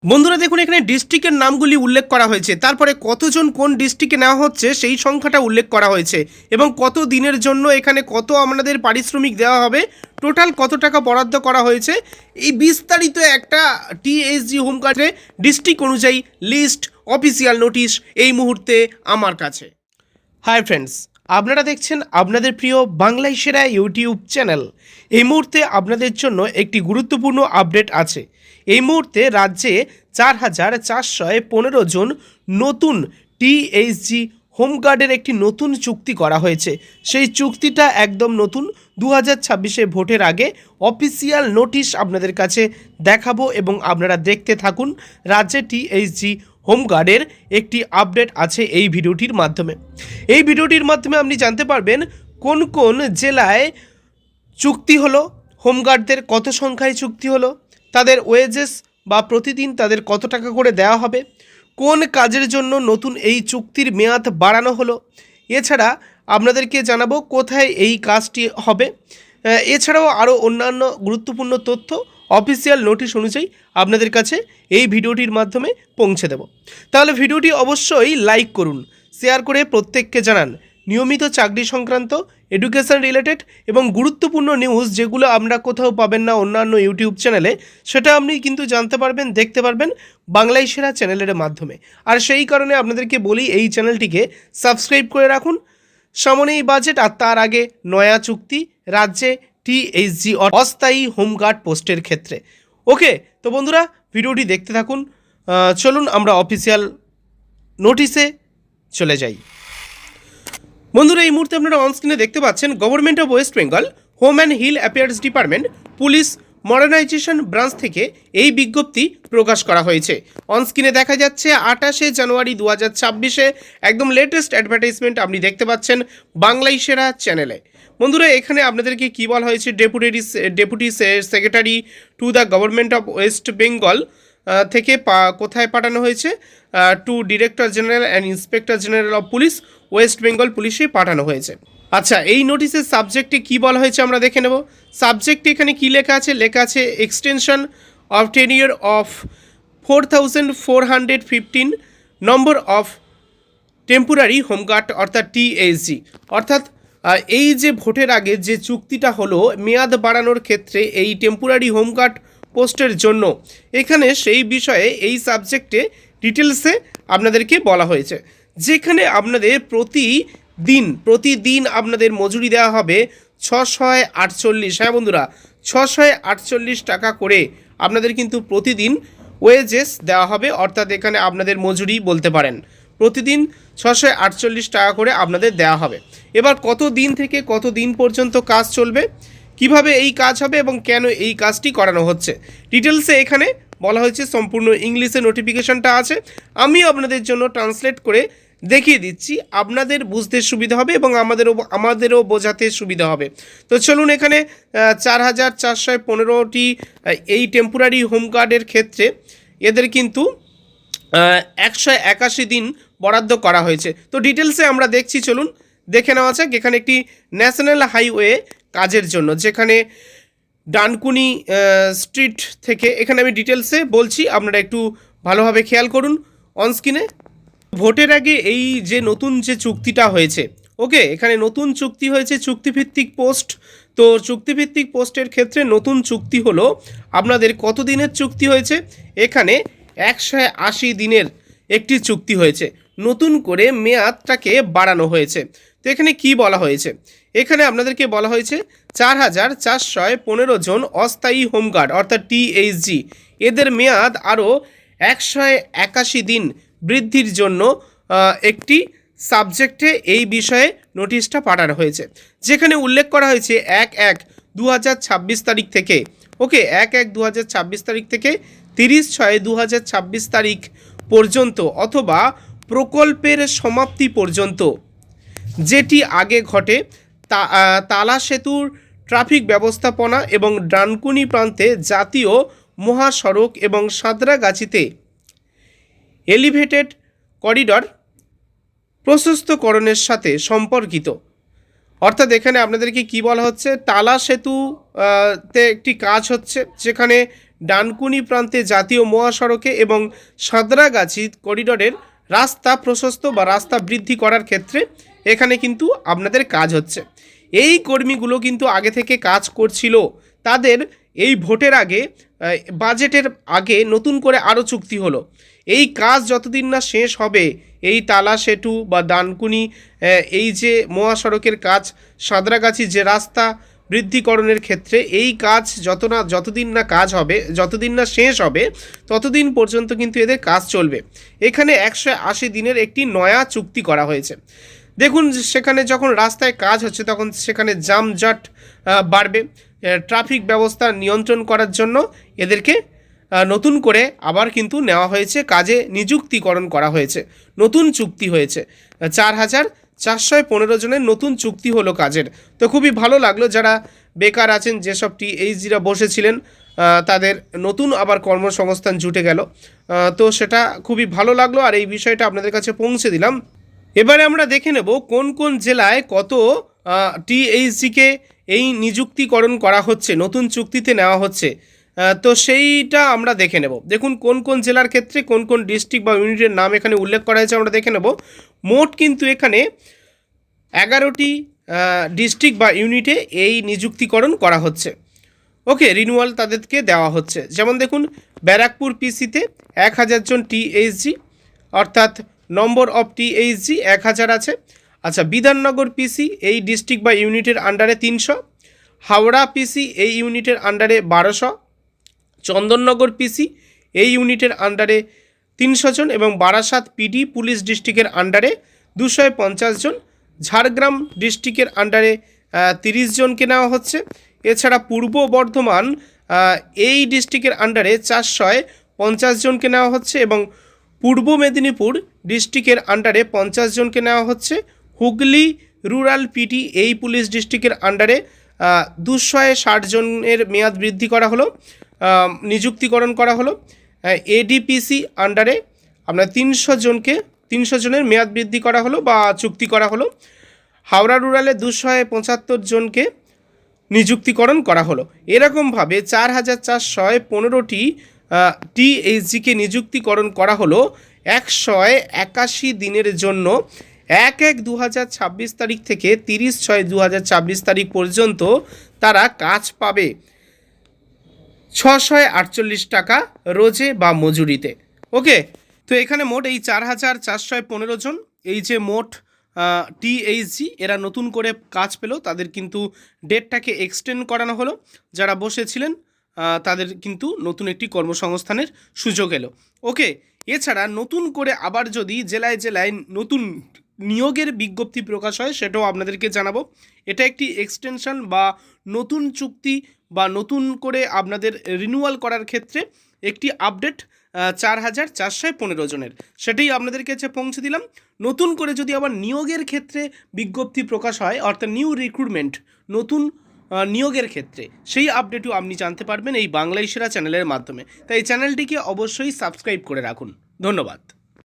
বন্ধুরা দেখুন এখানে ডিস্ট্রিক্টের নামগুলি উল্লেখ করা হয়েছে, তারপরে কতজন কোন ডিস্ট্রিক্টে নেওয়া হচ্ছে সেই সংখ্যাটা উল্লেখ করা হয়েছে এবং কত দিনের জন্য এখানে কত আপনাদের পারিশ্রমিক দেওয়া হবে, টোটাল কত টাকা বরাদ্দ করা হয়েছে, এই বিস্তারিত একটা টিএসজি হোমগার্ডে ডিস্ট্রিক্ট অনুযায়ী লিস্ট অফিসিয়াল নোটিশ এই মুহূর্তে আমার কাছে। হাই ফ্রেন্ডস, আপনারা দেখছেন আপনাদের প্রিয় বাংলায় সেরা ইউটিউব চ্যানেল। এই মুহূর্তে আপনাদের জন্য একটি গুরুত্বপূর্ণ আপডেট আছে। এই মুহূর্তে রাজ্যে 4,415 জন নতুন টিএসজি হোমগার্ডের একটি নতুন চুক্তি করা হয়েছে। সেই চুক্তিটা একদম নতুন, 2026 ভোটের আগে অফিসিয়াল নোটিশ আপনাদের কাছে দেখাবো এবং আপনারা দেখতে থাকুন। রাজ্যে টিএসজি হোমগার্ডের একটি আপডেট আছে এই ভিডিওটির মাধ্যমে। এই ভিডিওটির মাধ্যমে আপনি জানতে পারবেন কোন কোন জেলায় চুক্তি হলো, হোমগার্ডদের কত সংখ্যায় চুক্তি হলো, তাদের ওয়েজেস বা প্রতিদিন তাদের কত টাকা করে দেওয়া হবে, কোন কাজের জন্য নতুন এই চুক্তির মেয়াদ বাড়ানো হলো, এছাড়া আপনাদেরকে জানাবো কোথায় এই কাজটি হবে, এছাড়াও আরও অন্যান্য গুরুত্বপূর্ণ তথ্য অফিসিয়াল নোটিশ অনুযায়ী আপনাদের কাছে এই ভিডিওটির মাধ্যমে পৌঁছে দেব। তাহলে ভিডিওটি অবশ্যই লাইক করুন, শেয়ার করে প্রত্যেককে জানান। নিয়মিত চাকরি সংক্রান্ত, এডুকেশন রিলেটেড এবং গুরুত্বপূর্ণ নিউজ যেগুলো আমরা কোথাও পাবেন না অন্যান্য ইউটিউব চ্যানেলে, সেটা আপনি কিন্তু জানতে পারবেন, দেখতে পারবেন বাংলায় সেরা চ্যানেলের মাধ্যমে। আর সেই কারণে আপনাদেরকে বলি এই চ্যানেলটিকে সাবস্ক্রাইব করে রাখুন। সামনেই বাজেট আর তার আগে নয়া চুক্তি রাজ্যে টিএসজি অস্থায়ী হোমগার্ড পোস্টের ক্ষেত্রে। ওকে, তো বন্ধুরা ভিডিওটি দেখতে থাকুন। চলুন আমরা অফিসিয়াল নোটিশে চলে যাই। বন্ধুরা এই মুহূর্তে আপনারা অনস্ক্রিনে দেখতে পাচ্ছেন government of West Bengal home and hill affairs department police modernisation branch থেকে এই বিজ্ঞপ্তি প্রকাশ করা হয়েছে। অনস্ক্রিনে দেখা যাচ্ছে 28শে জানুয়ারি 2026 একদম লেটেস্ট অ্যাডভার্টাইজমেন্ট আপনি দেখতে পাচ্ছেন বাংলায় সেরা চ্যানেলে। বন্ধুরা এখানে আপনাদেরকে কী বলা হয়েছে, deputy secretary to the government of West Bengal থেকে কোথায় পাঠানো হয়েছে, to director general and inspector general of police West Bengal পুলিশে পাঠানো হয়েছে। আচ্ছা, এই নোটিশের সাবজেক্টে কী বলা হয়েছে আমরা দেখে নেব। সাবজেক্টে এখানে কী লেখা আছে, লেখা আছে extension of tenure of 4415 number of temporary home guard অর্থাৎ টিএসজি। অর্থাৎ এই যে ভোটের আগে যে চুক্তিটা হলো মেয়াদ বাড়ানোর ক্ষেত্রে এই টেম্পোরারি হোমগার্ড পোস্টের জন্য, এখানে সেই বিষয়ে এই সাবজেক্টে ডিটেলসে আপনাদেরকে বলা হয়েছে, যেখানে আপনাদের প্রতিদিন আপনাদের মজুরি দেওয়া হবে 648। হ্যাঁ বন্ধুরা, 648 টাকা করে আপনাদের কিন্তু প্রতিদিন ওয়েজেস দেওয়া হবে, অর্থাৎ এখানে আপনাদের মজুরি বলতে পারেন। প্রতিদিন 648 টাকা করে আপনাদের দেওয়া হবে। এবার কত দিন থেকে কত দিন পর্যন্ত কাজ চলবে, কিভাবে এই কাজ হবে এবং কেন এই কাজটি করানো হচ্ছে, ডিটেলসে এখানে বলা হয়েছে। সম্পূর্ণ ইংলিশে নোটিফিকেশনটা আছে, আমি আপনাদের জন্য ট্রান্সলেট করে দেখিয়ে দিচ্ছি, আপনাদের বুঝতে সুবিধা হবে এবং আমাদেরও বোঝাতে সুবিধা হবে। তো চলুন, এখানে 4,415টি এই টেম্পোরারি হোমগার্ডের ক্ষেত্রে এদের কিন্তু 181 দিন বরাদ্দ করা হয়েছে। তো ডিটেলসে আমরা দেখছি, চলুন দেখে নেওয়া যাক। এখানে একটি ন্যাশনাল হাইওয়ে কাজের জন্য, যেখানে ডানকুনি স্ট্রিট থেকে, এখানে আমি ডিটেলসে বলছি, আপনারা একটু ভালোভাবে খেয়াল করুন অনস্ক্রিনে। ভোটের আগে এই যে নতুন যে চুক্তিটা হয়েছে, ওকে, এখানে নতুন চুক্তি হয়েছে চুক্তিভিত্তিক পোস্ট। তো চুক্তিভিত্তিক পোস্টের ক্ষেত্রে নতুন চুক্তি হলো আপনাদের কত দিনের চুক্তি হয়েছে, এখানে 180 দিনের একটি চুক্তি হয়েছে, নতুন করে মেয়াদটাকে বাড়ানো হয়েছে। তো এখানে কি বলা হয়েছে, এখানে আপনাদেরকে বলা হয়েছে 4,415 জন অস্থায়ী হোমগার্ড অর্থাৎ টিএসজি, এদের মেয়াদ আরও 181 দিন বৃদ্ধির জন্য একটি সাবজেক্টে এই বিষয়ে নোটিশটা পাঠানো হয়েছে, যেখানে উল্লেখ করা হয়েছে 1/1/2026 তারিখ থেকে, ওকে, 1/1/2026 তারিখ থেকে 30/6/2026 তারিখ পর্যন্ত অথবা প্রকল্পের সমাপ্তি পর্যন্ত, যেটি আগে ঘটে তালা সেতুর ট্রাফিক ব্যবস্থাপনা এবং ডানকুনি প্রান্তে জাতীয় মহাসড়ক এবং সাঁতরাগাছিতে এলিভেটেড করিডর প্রশস্তকরণের সাথে সম্পর্কিত। অর্থাৎ এখানে আপনাদেরকে কি বলা হচ্ছে, তালা সেতুতে একটি কাজ হচ্ছে, যেখানে ডানকুনি প্রান্তে জাতীয় মহাসড়কে এবং সাঁতরাগাছি করিডোরের রাস্তা প্রশস্ত বা রাস্তা বৃদ্ধি করার ক্ষেত্রে এখানে কিন্তু আপনাদের কাজ হচ্ছে। এই কর্মীগুলো কিন্তু আগে থেকে কাজ করছিল, তাদের এই ভোটের আগে বাজেটের আগে নতুন করে আরও চুক্তি হলো। এই কাজ যতদিন না শেষ হবে, এই তালা সেতু বা ডানকুনি এই যে মহাসড়কের কাজ, সাঁতরাগাছি যে রাস্তা বৃদ্ধিকরণের ক্ষেত্রে এই কাজ যতদিন না কাজ হবে, যতদিন না শেষ হবে, ততদিন পর্যন্ত কিন্তু এদের কাজ চলবে। এখানে 180 দিনের একটি নয়া চুক্তি করা হয়েছে। দেখুন, সেখানে যখন রাস্তায় কাজ হচ্ছে তখন সেখানে জামজট বাড়বে। ট্রাফিক ব্যবস্থা নিয়ন্ত্রণ করার জন্য এদেরকে নতুন করে আবার কিন্তু নেওয়া হয়েছে, কাজে নিযুক্তিকরণ করা হয়েছে, নতুন চুক্তি হয়েছে। 4,415 জনের নতুন চুক্তি হলো কাজের। তো খুবই ভালো লাগলো, যারা বেকার আছেন, যেসব টিএইচজিরা বসেছিলেন তাদের নতুন আবার কর্মসংস্থান জুটে গেল। তো সেটা খুবই ভালো লাগলো, আর এই বিষয়টা আপনাদের কাছে পৌঁছে দিলাম। এবারে আমরা দেখে নেব কোন কোন জেলায় কত টিএইচজিকে এই নিযুক্তিকরণ করা হচ্ছে, নতুন চুক্তিতে নেওয়া হচ্ছে। তো সেইটা আমরা দেখে নেব। দেখুন কোন কোন জেলার ক্ষেত্রে কোন কোন ডিস্ট্রিক্ট বা ইউনিটের নাম এখানে উল্লেখ করা হয়েছে আমরা দেখে নেব। মোট কিন্তু এখানে 11টি ডিস্ট্রিক্ট বা ইউনিটে এই নিযুক্তিকরণ করা হচ্ছে। ওকে, রিনিউয়াল তাদেরকে দেওয়া হচ্ছে। যেমন দেখুন, ব্যারাকপুর পিসিতে 1000 জন টিএইচজি, অর্থাৎ নম্বর অফ টিএইচজি 1000 আছে। আচ্ছা, বিধাননগর পিসি এই ডিস্ট্রিক্ট বা ইউনিটের আন্ডারে 300, হাওড়া পিসি এই ইউনিটের আন্ডারে 1200, চন্দননগর পিসি এই ইউনিটের আন্ডারে 300 জন এবং বারাসাত পিডি পুলিশ ডিস্ট্রিক্টের আন্ডারে 250 জন, ঝাড়গ্রাম ডিস্ট্রিক্টের আন্ডারে 30 জনকে নেওয়া হচ্ছে। এছাড়া পূর্ব বর্ধমান এই ডিস্ট্রিক্টের আন্ডারে 450 জনকে নেওয়া হচ্ছে এবং পূর্ব মেদিনীপুর ডিস্ট্রিক্টের আন্ডারে 50 জনকে নেওয়া হচ্ছে। হুগলি রুরাল পিডি এই পুলিশ ডিস্ট্রিক্টের আন্ডারে 260 জনের মেয়াদ বৃদ্ধি করা হলো, নিযুক্তিকরণ করা হলো। এডিপিসি আন্ডারে আপনার 300 জনের মেয়াদ বৃদ্ধি করা হলো বা চুক্তি করা হলো। হাওড়া রুরালে 275 জনকে নিযুক্তিকরণ করা হলো। এরকমভাবে 4,415টি টিএইচজিকে নিযুক্তিকরণ করা হলো 181 দিনের জন্য। 1/1/2026 তারিখ থেকে 30/6/2026 তারিখ পর্যন্ত তারা কাজ পাবে 648 টাকা রোজে বা মজুরিতে। ওকে, তো এখানে মোট এই 4,415 জন, এই যে মোট টিএইচজি এরা নতুন করে কাজ পেল, তাদের কিন্তু ডেটটাকে এক্সটেন্ড করানো হলো। যারা বসেছিলেন তাদের কিন্তু নতুন একটি কর্মসংস্থানের সুযোগ এলো। ওকে, এছাড়া নতুন করে আবার যদি জেলায় জেলায় নতুন নিয়োগের বিজ্ঞপ্তি প্রকাশ হয় সেটাও আপনাদেরকে জানাবো। এটা একটি এক্সটেনশন বা নতুন চুক্তি বা নতুন করে আপনাদের রিনিউয়াল করার ক্ষেত্রে একটি আপডেট 4,415 জনের, সেটাই আপনাদের কাছে পৌঁছে দিলাম। নতুন করে যদি আবার নিয়োগের ক্ষেত্রে বিজ্ঞপ্তি প্রকাশ হয়, অর্থাৎ নিউ রিক্রুটমেন্ট, নতুন নিয়োগের ক্ষেত্রে, সেই আপডেটও আপনি জানতে পারবেন এই বাংলায় সেরা চ্যানেলের মাধ্যমে। তাই এই চ্যানেলটিকে অবশ্যই সাবস্ক্রাইব করে রাখুন। ধন্যবাদ।